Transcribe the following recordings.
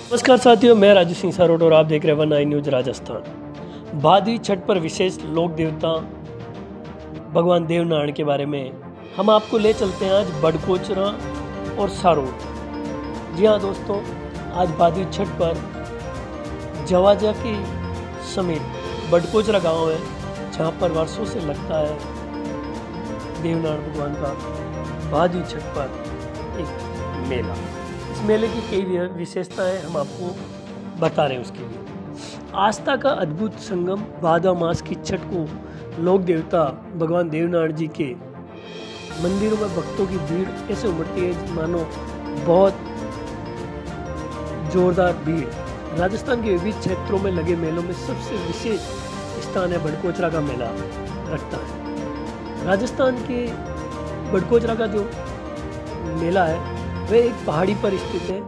नमस्कार साथियों, मैं राजू सिंह सारोट और आप देख रहे हैं वन आई न्यूज राजस्थान। भादवी छठ पर विशेष लोक देवता भगवान देवनारायण के बारे में हम आपको ले चलते हैं आज बड़कोचरा और सारोट। जी हाँ दोस्तों, आज भादवी छठ पर जवाजा के समीप बड़कोचरा गांव है, जहां पर वर्षों से लगता है देवनारायण भगवान का भादवी छठ पर एक मेला। इस मेले की कई विशेषताएं हम आपको बता रहे हैं। उसके लिए आस्था का अद्भुत संगम भादवा मास की छठ को लोक देवता भगवान देवनारायण जी के मंदिरों में भक्तों की भीड़ ऐसे उमड़ती है मानो बहुत जोरदार भीड़। राजस्थान के विविध क्षेत्रों में लगे मेलों में सबसे विशेष स्थान है बड़कोचरा का मेला रखता है। राजस्थान के बड़कोचरा का जो मेला है वह एक पहाड़ी पर स्थित है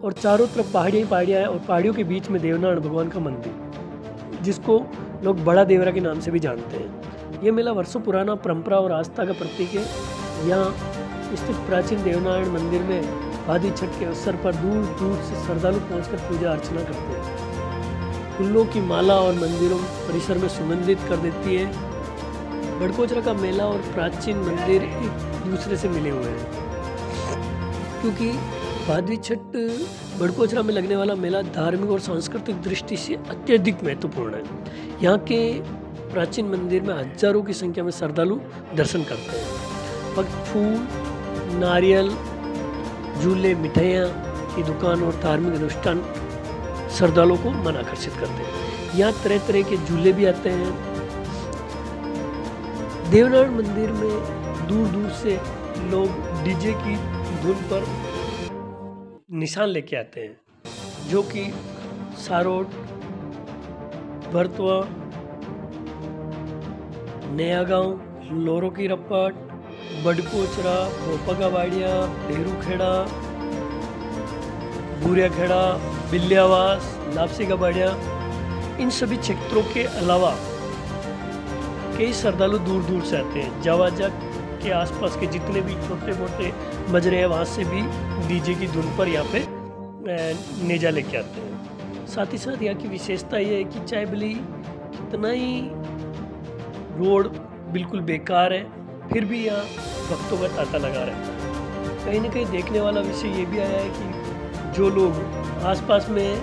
और चारों तरफ पहाड़ियाँ हैं और पहाड़ियों के बीच में देवनारायण भगवान का मंदिर, जिसको लोग बड़ा देवरा के नाम से भी जानते हैं। ये मेला वर्षों पुराना परंपरा और आस्था का प्रतीक है। यहाँ स्थित प्राचीन देवनारायण मंदिर में भादवी छठ के अवसर पर दूर दूर से श्रद्धालु पहुंचकर पूजा अर्चना करते हैं। फूलों की माला और मंदिरों परिसर में सुगंधित कर देती है। बड़कोचरा का मेला और प्राचीन मंदिर एक दूसरे से मिले हुए हैं, क्योंकि भादवी छठ बड़कोचरा में लगने वाला मेला धार्मिक और सांस्कृतिक दृष्टि से अत्यधिक महत्वपूर्ण है। यहाँ के प्राचीन मंदिर में हजारों की संख्या में श्रद्धालु दर्शन करते हैं। भक्त फूल, नारियल, झूले, मिठाइयाँ की दुकान और धार्मिक अनुष्ठान श्रद्धालुओं को मन आकर्षित करते हैं। यहाँ तरह तरह के झूले भी आते हैं। देवनारायण मंदिर में दूर दूर से लोग डीजे की धुन पर निशान लेके आते हैं, जो कि सारोट, भरतवा, नया गांव, लोरो की रप्पट, बड़कोचरा, भोपगावाड़िया, भेरूखेड़ा, बुरियाखेड़ा, बिल्लियावास, लापसी गबाड़िया, इन सभी क्षेत्रों के अलावा कई श्रद्धालु दूर दूर से आते हैं। जवाजा के आसपास के जितने भी छोटे मोटे मजरे हैं वहाँ से भी डीजे की धुन पर यहाँ पे नेजा लेके आते हैं। साथ ही साथ यहाँ की विशेषता ये है कि चाहे भले कितना ही रोड बिल्कुल बेकार है, फिर भी यहाँ भक्तों का तांता लगा रहता है। कहीं ना कहीं देखने वाला विषय ये भी आया है कि जो लोग आसपास में,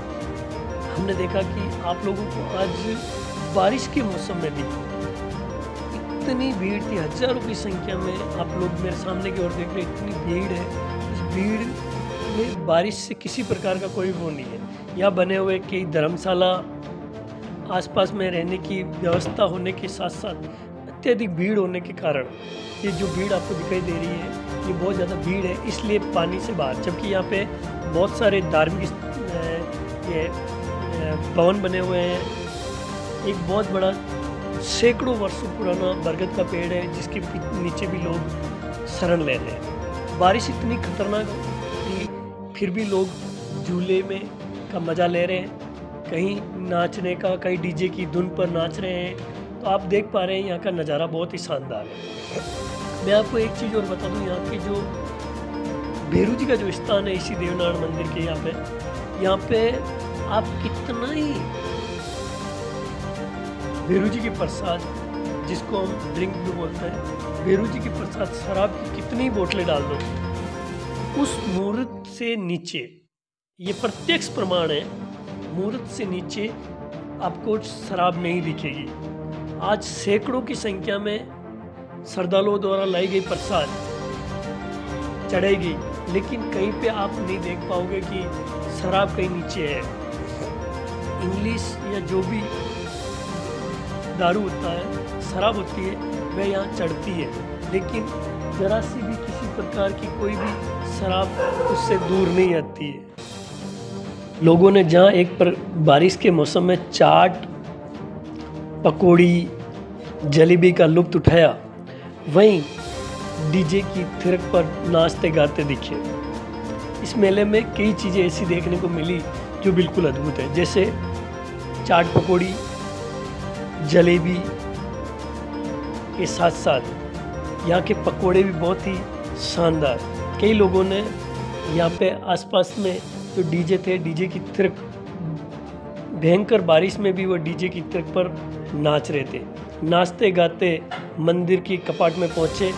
हमने देखा कि आप लोगों को आज बारिश के मौसम में भी इतनी भीड़ थी, हजारों की संख्या में आप लोग मेरे सामने की ओर देख रहे हैं, इतनी भीड़ है। इस भीड़ में बारिश से किसी प्रकार का कोई वो नहीं है। यहाँ बने हुए कई धर्मशाला, आसपास में रहने की व्यवस्था होने के साथ साथ अत्यधिक भीड़ होने के कारण ये जो भीड़ आपको दिखाई दे रही है ये बहुत ज़्यादा भीड़ है, इसलिए पानी से बाहर। जबकि यहाँ पे बहुत सारे धार्मिक ये भवन बने हुए हैं। एक बहुत बड़ा सैकड़ों वर्षों पुराना बरगद का पेड़ है, जिसके नीचे भी लोग शरण ले रहे हैं। बारिश इतनी खतरनाक थी, फिर भी लोग झूले में का मज़ा ले रहे हैं, कहीं नाचने का, कहीं डीजे की धुन पर नाच रहे हैं। तो आप देख पा रहे हैं यहाँ का नज़ारा बहुत ही शानदार है। मैं आपको एक चीज़ और बता दूँ, यहाँ की जो भेरू जी का जो स्थान है इसी देवनारायण मंदिर के यहाँ पे आप कितना ही भेरू जी की प्रसाद, जिसको हम ड्रिंक भी बोलते हैं, भेरू जी की प्रसाद शराब की कितनी बोतलें डाल दो, उस मुहूर्त से नीचे, ये प्रत्यक्ष प्रमाण है, मुहूर्त से नीचे आपको शराब नहीं दिखेगी। आज सैकड़ों की संख्या में श्रद्धालुओं द्वारा लाई गई प्रसाद चढ़ेगी, लेकिन कहीं पे आप नहीं देख पाओगे कि शराब कहीं नीचे है। इंग्लिश या जो भी दारू होता है, शराब होती है, वह यहाँ चढ़ती है, लेकिन जरा सी भी किसी प्रकार की कोई भी शराब उससे दूर नहीं आती है। लोगों ने जहाँ एक पर बारिश के मौसम में चाट, पकौड़ी, जलेबी का लुत्फ उठाया, वहीं डीजे की थिरक पर नाचते गाते दिखे। इस मेले में कई चीज़ें ऐसी देखने को मिली जो बिल्कुल अद्भुत है, जैसे चाट, पकौड़ी, जलेबी के साथ साथ यहाँ के पकोड़े भी बहुत ही शानदार। कई लोगों ने यहाँ पे आसपास में जो डीजे थे, डीजे की ट्रक, भयंकर बारिश में भी वो डीजे की ट्रक पर नाच रहे थे। नाचते गाते मंदिर की कपाट में पहुँचे।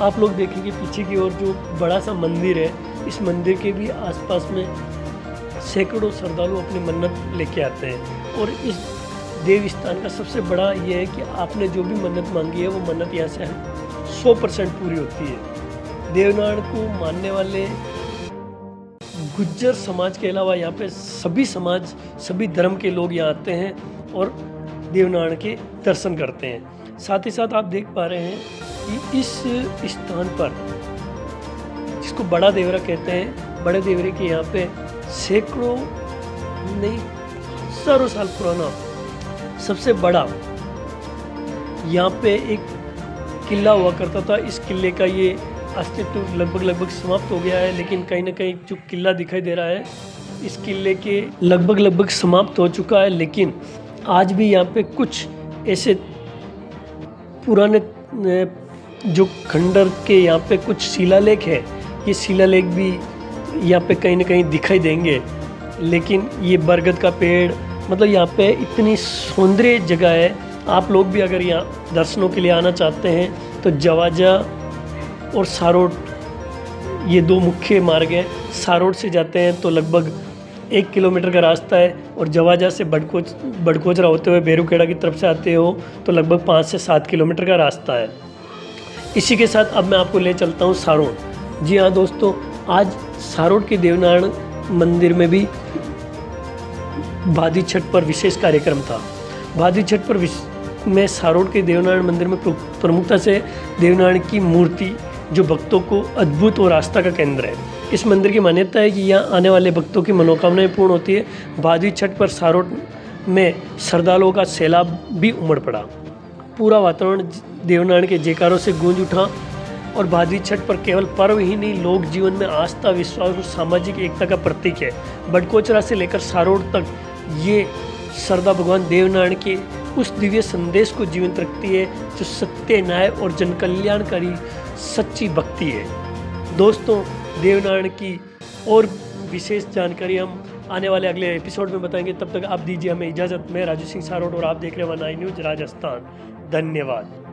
आप लोग देखेंगे पीछे की ओर जो बड़ा सा मंदिर है, इस मंदिर के भी आसपास में सैकड़ों श्रद्धालु अपनी मन्नत लेके आते हैं। और इस देव स्थान का सबसे बड़ा ये है कि आपने जो भी मन्नत मांगी है वो मन्नत यहाँ से 100% पूरी होती है। देवनारायण को मानने वाले गुज्जर समाज के अलावा यहाँ पे सभी समाज, सभी धर्म के लोग यहाँ आते हैं और देवनारायण के दर्शन करते हैं। साथ ही साथ आप देख पा रहे हैं कि इस स्थान पर, जिसको बड़ा देवरा कहते हैं, बड़े देवरे के यहाँ पे सैकड़ों नहीं हजारों साल पुराना सबसे बड़ा यहाँ पे एक किला हुआ करता था। इस किले का ये अस्तित्व लगभग समाप्त हो गया है, लेकिन कहीं ना कहीं जो किला दिखाई दे रहा है, इस किले के लगभग समाप्त हो चुका है। लेकिन आज भी यहाँ पे कुछ ऐसे पुराने जो खंडर के यहाँ पे कुछ शिलालेख है, ये शिलालेख भी यहाँ पे कहीं ना कहीं दिखाई देंगे। लेकिन ये बरगद का पेड़, मतलब यहाँ पे इतनी सौंदर्य जगह है। आप लोग भी अगर यहाँ दर्शनों के लिए आना चाहते हैं तो जवाजा और सारोट, ये दो मुख्य मार्ग हैं। सारोट से जाते हैं तो लगभग 1 किलोमीटर का रास्ता है, और जवाजा से बड़कोचरा होते हुए बेरूखेड़ा की तरफ से आते हो तो लगभग 5 से 7 किलोमीटर का रास्ता है। इसी के साथ अब मैं आपको ले चलता हूँ सारोट। जी हाँ दोस्तों, आज सारोट के देवनारायण मंदिर में भी भादी छठ पर विशेष कार्यक्रम था। भादी छठ पर में सारोट के देवनारायण मंदिर में प्रमुखता से देवनारायण की मूर्ति, जो भक्तों को अद्भुत और आस्था का केंद्र है। इस मंदिर की मान्यता है कि यहाँ आने वाले भक्तों की मनोकामनाएं पूर्ण होती है। भादी छठ पर सारोट में श्रद्धालुओं का सैलाब भी उमड़ पड़ा। पूरा वातावरण देवनारायण के जयकारों से गूंज उठा। और भादी छठ पर केवल पर्व ही नहीं, लोक जीवन में आस्था, विश्वास और सामाजिक एकता का प्रतीक है। बड़कोचरा से लेकर सारोट तक ये श्रद्धा भगवान देवनारायण के उस दिव्य संदेश को जीवंत रखती है, जो सत्य, न्याय और जनकल्याणकारी सच्ची भक्ति है। दोस्तों, देवनारायण की और विशेष जानकारी हम आने वाले अगले एपिसोड में बताएंगे। तब तक आप दीजिए हमें इजाज़त। मैं राजू सिंह सारोट और आप देख रहे हैं 1 न्यूज़ राजस्थान। धन्यवाद।